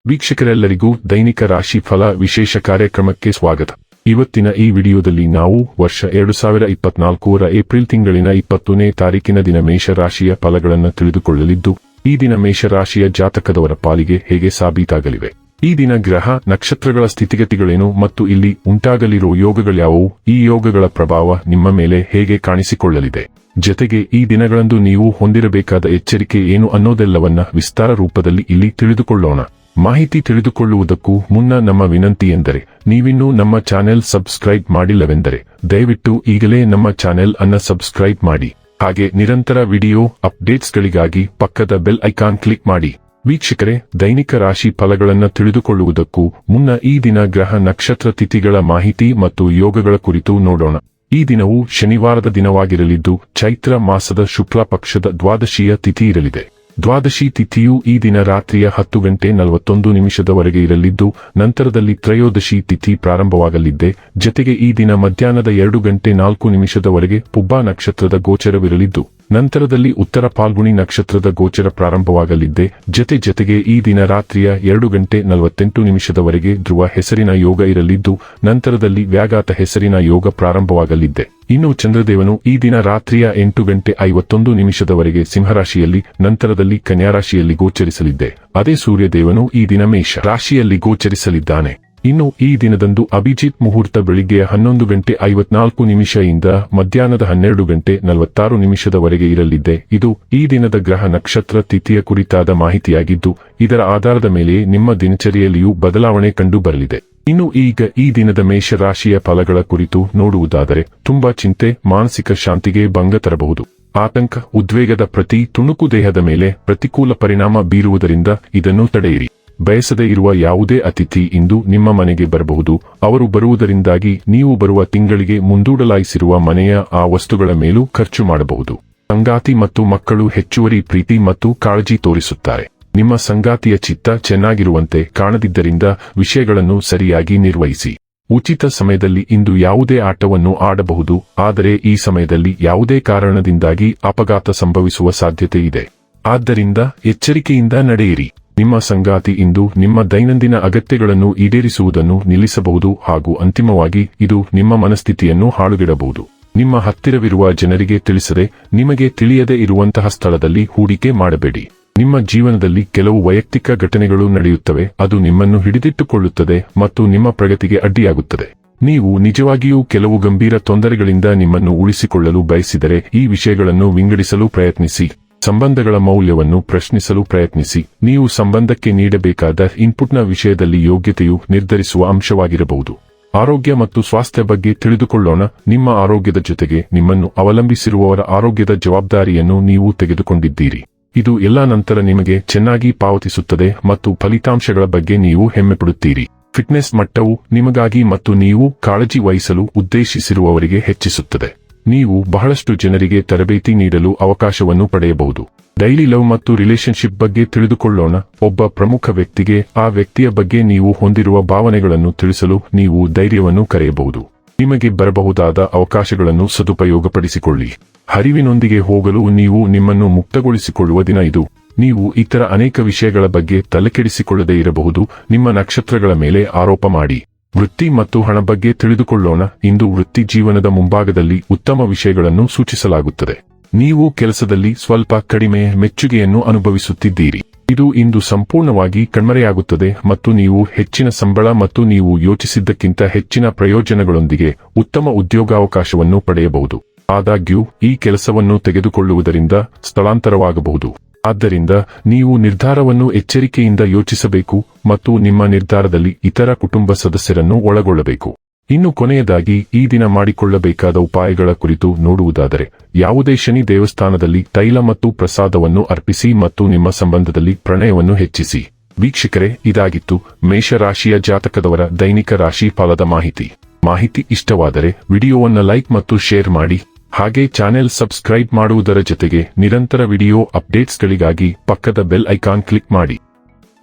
ವೀಕ್ಷಕರೆಲ್ಲರಿಗೂ ದೈನಿಕ ರಾಶಿ ಫಲ ವಿಶೇಷ ಕಾರ್ಯಕ್ರಮಕ್ಕೆ ಸ್ವಾಗತ. ಇವತ್ತಿನ ಈ ವಿಡಿಯೋದಲ್ಲಿ ನಾವು ವರ್ಷ 2024ರ ಏಪ್ರಿಲ್ ತಿಂಗಳಿನ 20ನೇ ತಾರೀಕಿನ ದಿನ ಮೇಷರಾಶಿಯ ಫಲಗಳನ್ನು ತಿಳಿದುಕೊಳ್ಳಲಿದ್ದು, ಈ ದಿನ ಮೇಷರಾಶಿಯ ಜಾತಕದವರ ಪಾಲಿಗೆ ಹೇಗೆ ಸಾಬೀತಾಗಲಿವೆ, ಈ ದಿನ ಗ್ರಹ ನಕ್ಷತ್ರಗಳ ಸ್ಥಿತಿಗತಿಗಳೇನು ಮತ್ತು ಇಲ್ಲಿ ಉಂಟಾಗಲಿರುವ ಯೋಗಗಳ್ಯಾವುವು, ಈ ಯೋಗಗಳ ಪ್ರಭಾವ ನಿಮ್ಮ ಮೇಲೆ ಹೇಗೆ ಕಾಣಿಸಿಕೊಳ್ಳಲಿದೆ, ಜತೆಗೆ ಈ ದಿನಗಳಂದು ನೀವು ಹೊಂದಿರಬೇಕಾದ ಎಚ್ಚರಿಕೆ ಏನು ಅನ್ನೋದೆಲ್ಲವನ್ನ ವಿಸ್ತಾರ ರೂಪದಲ್ಲಿ ಇಲ್ಲಿ ತಿಳಿದುಕೊಳ್ಳೋಣ. ಮಾಹಿತಿ ತಿಳಿದುಕೊಳ್ಳುವುದಕ್ಕೂ ಮುನ್ನ ನಮ್ಮ ವಿನಂತಿ ಎಂದರೆ, ನೀವಿನ್ನೂ ನಮ್ಮ ಚಾನೆಲ್ ಸಬ್ಸ್ಕ್ರೈಬ್ ಮಾಡಿಲ್ಲವೆಂದರೆ ದಯವಿಟ್ಟು ಈಗಲೇ ನಮ್ಮ ಚಾನೆಲ್ ಅನ್ನ ಸಬ್ಸ್ಕ್ರೈಬ್ ಮಾಡಿ. ಹಾಗೆ ನಿರಂತರ ವಿಡಿಯೋ ಅಪ್ಡೇಟ್ಸ್ಗಳಿಗಾಗಿ ಪಕ್ಕದ ಬೆಲ್ ಐಕಾನ್ ಕ್ಲಿಕ್ ಮಾಡಿ. ವೀಕ್ಷಕರೇ, ದೈನಿಕ ರಾಶಿ ಫಲಗಳನ್ನು ತಿಳಿದುಕೊಳ್ಳುವುದಕ್ಕೂ ಮುನ್ನ ಈ ದಿನ ಗ್ರಹ ನಕ್ಷತ್ರ ತಿಥಿಗಳ ಮಾಹಿತಿ ಮತ್ತು ಯೋಗಗಳ ಕುರಿತು ನೋಡೋಣ. ಈ ದಿನವು ಶನಿವಾರದ ದಿನವಾಗಿರಲಿದ್ದು, ಚೈತ್ರ ಮಾಸದ ಶುಕ್ಲ ಪಕ್ಷದ ದ್ವಾದಶಿಯ ತಿಥಿ ಇರಲಿದೆ. ದ್ವಾದಶಿ ತಿಥಿಯು ಈ ದಿನ ರಾತ್ರಿಯ 10:41 ಇರಲಿದ್ದು, ನಂತರದಲ್ಲಿ ತ್ರಯೋದಶಿ ತಿಥಿ ಪ್ರಾರಂಭವಾಗಲಿದ್ದೆ. ಜತೆಗೆ ಈ ದಿನ ಮಧ್ಯಾಹ್ನದ 2:04 ಪುಬ್ಬ ನಕ್ಷತ್ರದ ಗೋಚರವಿರಲಿದ್ದು, ನಂತರದಲ್ಲಿ ಉತ್ತರ ಫಾಲ್ಗುಣಿ ನಕ್ಷತ್ರದ ಗೋಚರ ಪ್ರಾರಂಭವಾಗಲಿದ್ದೆ. ಜತೆಗೆ ಈ ದಿನ ರಾತ್ರಿಯ 2:48 ಧ್ರುವ ಹೆಸರಿನ ಯೋಗ ಇರಲಿದ್ದು, ನಂತರದಲ್ಲಿ ವ್ಯಾಘಾತ ಹೆಸರಿನ ಯೋಗ ಪ್ರಾರಂಭವಾಗಲಿದ್ದೆ. ಇನ್ನು ಚಂದ್ರದೇವನು ಈ ದಿನ ರಾತ್ರಿಯ 8:51 ಸಿಂಹರಾಶಿಯಲ್ಲಿ, ನಂತರದಲ್ಲಿ ಕನ್ಯಾರಾಶಿಯಲ್ಲಿ ಗೋಚರಿಸಲಿದ್ದೆ. ಅದೇ ಸೂರ್ಯದೇವನು ಈ ದಿನ ಮೇಷ ರಾಶಿಯಲ್ಲಿ ಗೋಚರಿಸಲಿದ್ದಾನೆ. ಇನ್ನು ಈ ದಿನದಂದು ಅಭಿಜಿತ್ ಮುಹೂರ್ತ ಬೆಳಿಗ್ಗೆ 11:54 ಇಂದ ಮಧ್ಯಾಹ್ನದ 12:46 ಇರಲಿದ್ದೆ. ಇದು ಈ ದಿನದ ಗ್ರಹ ನಕ್ಷತ್ರ ತಿಥಿಯ ಕುರಿತಾದ ಮಾಹಿತಿಯಾಗಿದ್ದು, ಇದರ ಆಧಾರದ ಮೇಲೆ ನಿಮ್ಮ ದಿನಚರಿಯಲ್ಲಿಯೂ ಬದಲಾವಣೆ ಕಂಡು ಬರಲಿದೆ. ಇನ್ನು ಈಗ ಈ ದಿನದ ಮೇಷರಾಶಿಯ ಫಲಗಳ ಕುರಿತು ನೋಡುವುದಾದರೆ, ತುಂಬಾ ಚಿಂತೆ, ಮಾನಸಿಕ ಶಾಂತಿಗೆ ಭಂಗ ತರಬಹುದು. ಆತಂಕ, ಉದ್ವೇಗದ ಪ್ರತಿ ತುಣುಕು ದೇಹದ ಮೇಲೆ ಪ್ರತಿಕೂಲ ಪರಿಣಾಮ ಬೀರುವುದರಿಂದ ಇದನ್ನು ತಡೆಯಿರಿ. ಬಯಸದೇ ಇರುವ ಯಾವುದೇ ಅತಿಥಿ ಇಂದು ನಿಮ್ಮ ಮನೆಗೆ ಬರಬಹುದು. ಅವರು ಬರುವುದರಿಂದಾಗಿ ನೀವು ಬರುವ ತಿಂಗಳಿಗೆ ಮುಂದೂಡಲಾಯಿಸಿರುವ ಮನೆಯ ಆ ವಸ್ತುಗಳ ಮೇಲೂ ಖರ್ಚು ಮಾಡಬಹುದು. ಸಂಗಾತಿ ಮತ್ತು ಮಕ್ಕಳು ಹೆಚ್ಚುವರಿ ಪ್ರೀತಿ ಮತ್ತು ಕಾಳಜಿ ತೋರಿಸುತ್ತಾರೆ. ನಿಮ್ಮ ಸಂಗಾತಿಯ ಚಿತ್ತ ಚೆನ್ನಾಗಿರುವಂತೆ ಕಾಣದಿದ್ದರಿಂದ ವಿಷಯಗಳನ್ನು ಸರಿಯಾಗಿ ನಿರ್ವಹಿಸಿ. ಉಚಿತ ಸಮಯದಲ್ಲಿ ಇಂದು ಯಾವುದೇ ಆಟವನ್ನು ಆಡಬಹುದು, ಆದರೆ ಈ ಸಮಯದಲ್ಲಿ ಯಾವುದೇ ಕಾರಣದಿಂದಾಗಿ ಅಪಘಾತ ಸಂಭವಿಸುವ ಸಾಧ್ಯತೆ ಇದೆ. ಆದ್ದರಿಂದ ಎಚ್ಚರಿಕೆಯಿಂದ ನಡೆಯಿರಿ. ನಿಮ್ಮ ಸಂಗಾತಿ ಇಂದು ನಿಮ್ಮ ದೈನಂದಿನ ಅಗತ್ಯಗಳನ್ನು ಈಡೇರಿಸುವುದನ್ನು ನಿಲ್ಲಿಸಬಹುದು ಹಾಗೂ ಅಂತಿಮವಾಗಿ ಇದು ನಿಮ್ಮ ಮನಸ್ಥಿತಿಯನ್ನು ಹಾಳುಗೆಡಬಹುದು. ನಿಮ್ಮ ಹತ್ತಿರವಿರುವ ಜನರಿಗೆ ತಿಳಿಸದೆ, ನಿಮಗೆ ತಿಳಿಯದೇ ಇರುವಂತಹ ಸ್ಥಳದಲ್ಲಿ ಹೂಡಿಕೆ ಮಾಡಬೇಡಿ. ನಿಮ್ಮ ಜೀವನದಲ್ಲಿ ಕೆಲವು ವೈಯಕ್ತಿಕ ಘಟನೆಗಳು ನಡೆಯುತ್ತವೆ, ಅದು ನಿಮ್ಮನ್ನು ಹಿಡಿದಿಟ್ಟುಕೊಳ್ಳುತ್ತದೆ ಮತ್ತು ನಿಮ್ಮ ಪ್ರಗತಿಗೆ ಅಡ್ಡಿಯಾಗುತ್ತದೆ. ನೀವು ನಿಜವಾಗಿಯೂ ಕೆಲವು ಗಂಭೀರ ತೊಂದರೆಗಳಿಂದ ನಿಮ್ಮನ್ನು ಉಳಿಸಿಕೊಳ್ಳಲು ಬಯಸಿದರೆ ಈ ವಿಷಯಗಳನ್ನು ವಿಂಗಡಿಸಲು ಪ್ರಯತ್ನಿಸಿ. ಸಂಬಂಧಗಳ ಮೌಲ್ಯವನ್ನು ಪ್ರಶ್ನಿಸಲು ಪ್ರಯತ್ನಿಸಿ. ನೀವು ಸಂಬಂಧಕ್ಕೆ ನೀಡಬೇಕಾದ ಇನ್ಪುಟ್ನ ವಿಷಯದಲ್ಲಿ ಯೋಗ್ಯತೆಯು ನಿರ್ಧರಿಸುವ ಅಂಶವಾಗಿರಬಹುದು. ಆರೋಗ್ಯ ಮತ್ತು ಸ್ವಾಸ್ಥ್ಯ ಬಗ್ಗೆ ತಿಳಿದುಕೊಳ್ಳೋಣ. ನಿಮ್ಮ ಆರೋಗ್ಯದ ಜೊತೆಗೆ ನಿಮ್ಮನ್ನು ಅವಲಂಬಿಸಿರುವವರ ಆರೋಗ್ಯದ ಜವಾಬ್ದಾರಿಯನ್ನು ನೀವು ತೆಗೆದುಕೊಂಡಿದ್ದೀರಿ. ಇದು ಎಲ್ಲಾ ನಂತರ ನಿಮಗೆ ಚೆನ್ನಾಗಿ ಪಾವತಿಸುತ್ತದೆ ಮತ್ತು ಫಲಿತಾಂಶಗಳ ಬಗ್ಗೆ ನೀವು ಹೆಮ್ಮೆಪಡುತ್ತೀರಿ. ಫಿಟ್ನೆಸ್ ಮಟ್ಟವು ನಿಮಗಾಗಿ ಮತ್ತು ನೀವು ಕಾಳಜಿ ವಹಿಸಲು ಉದ್ದೇಶಿಸಿರುವವರಿಗೆ ಹೆಚ್ಚಿಸುತ್ತದೆ. ನೀವು ಬಹಳಷ್ಟು ಜನರಿಗೆ ತರಬೇತಿ ನೀಡಲು ಅವಕಾಶವನ್ನು ಪಡೆಯಬಹುದು. ಡೈಲಿ ಲವ್ ಮತ್ತು ರಿಲೇಶನ್ಶಿಪ್ ಬಗ್ಗೆ ತಿಳಿದುಕೊಳ್ಳೋಣ. ಒಬ್ಬ ಪ್ರಮುಖ ವ್ಯಕ್ತಿಗೆ ಆ ವ್ಯಕ್ತಿಯ ಬಗ್ಗೆ ನೀವು ಹೊಂದಿರುವ ಭಾವನೆಗಳನ್ನು ತಿಳಿಸಲು ನೀವು ಧೈರ್ಯವನ್ನು ಕರೆಯಬಹುದು. ನಿಮಗೆ ಬರಬಹುದಾದ ಅವಕಾಶಗಳನ್ನು ಸದುಪಯೋಗಪಡಿಸಿಕೊಳ್ಳಿ. ಹರಿವಿನೊಂದಿಗೆ ಹೋಗಲು ನೀವು ನಿಮ್ಮನ್ನು ಮುಕ್ತಗೊಳಿಸಿಕೊಳ್ಳುವ ದಿನ ಇದು. ನೀವು ಇತರ ಅನೇಕ ವಿಷಯಗಳ ಬಗ್ಗೆ ತಲೆಕೆಡಿಸಿಕೊಳ್ಳದೇ ಇರಬಹುದು. ನಿಮ್ಮ ನಕ್ಷತ್ರಗಳ ಮೇಲೆ ಆರೋಪ ಮಾಡಿ. ವೃತ್ತಿ ಮತ್ತು ಹಣ ಬಗ್ಗೆ ತಿಳಿದುಕೊಳ್ಳೋಣ. ಇಂದು ವೃತ್ತಿ ಜೀವನದ ಮುಂಭಾಗದಲ್ಲಿ ಉತ್ತಮ ವಿಷಯಗಳನ್ನು ಸೂಚಿಸಲಾಗುತ್ತದೆ. ನೀವು ಕೆಲಸದಲ್ಲಿ ಸ್ವಲ್ಪ ಕಡಿಮೆ ಮೆಚ್ಚುಗೆಯನ್ನು ಅನುಭವಿಸುತ್ತಿದ್ದೀರಿ. ಇದು ಇಂದು ಸಂಪೂರ್ಣವಾಗಿ ಕಣ್ಮರೆಯಾಗುತ್ತದೆ ಮತ್ತು ನೀವು ಹೆಚ್ಚಿನ ಸಂಬಳ ಮತ್ತು ನೀವು ಯೋಚಿಸಿದ್ದಕ್ಕಿಂತ ಹೆಚ್ಚಿನ ಪ್ರಯೋಜನಗಳೊಂದಿಗೆ ಉತ್ತಮ ಉದ್ಯೋಗಾವಕಾಶವನ್ನು ಪಡೆಯಬಹುದು. ಆದಾಗ್ಯೂ ಈ ಕೆಲಸವನ್ನು ತೆಗೆದುಕೊಳ್ಳುವುದರಿಂದ ಸ್ಥಳಾಂತರವಾಗಬಹುದು. ಆದ್ದರಿಂದ ನೀವು ನಿರ್ಧಾರವನ್ನು ಎಚ್ಚರಿಕೆಯಿಂದ ಯೋಚಿಸಬೇಕು ಮತ್ತು ನಿಮ್ಮ ನಿರ್ಧಾರದಲ್ಲಿ ಇತರ ಕುಟುಂಬ ಸದಸ್ಯರನ್ನು ಒಳಗೊಳ್ಳಬೇಕು. ಇನ್ನು ಕೊನೆಯದಾಗಿ ಈ ದಿನ ಮಾಡಿಕೊಳ್ಳಬೇಕಾದ ಉಪಾಯಗಳ ಕುರಿತು ನೋಡುವುದಾದರೆ, ಯಾವುದೇ ಶನಿ ದೇವಸ್ಥಾನದಲ್ಲಿ ತೈಲ ಮತ್ತು ಪ್ರಸಾದವನ್ನು ಅರ್ಪಿಸಿ ಮತ್ತು ನಿಮ್ಮ ಸಂಬಂಧದಲ್ಲಿ ಪ್ರಣಯವನ್ನು ಹೆಚ್ಚಿಸಿ. ವೀಕ್ಷಕರೇ, ಇದಾಗಿತ್ತು ಮೇಷರಾಶಿಯ ಜಾತಕದವರ ದೈನಿಕ ರಾಶಿ ಫಲದ ಮಾಹಿತಿ ಇಷ್ಟವಾದರೆ ವಿಡಿಯೋವನ್ನು ಲೈಕ್ ಮತ್ತು ಶೇರ್ ಮಾಡಿ. ಹಾಗೆ ಚಾನೆಲ್ ಸಬ್ಸ್ಕ್ರೈಬ್ ಮಾಡುವುದರ ಜೊತೆಗೆ ನಿರಂತರ ವಿಡಿಯೋ ಅಪ್ಡೇಟ್ಸ್ಗಳಿಗಾಗಿ ಪಕ್ಕದ ಬೆಲ್ ಐಕಾನ್ ಕ್ಲಿಕ್ ಮಾಡಿ.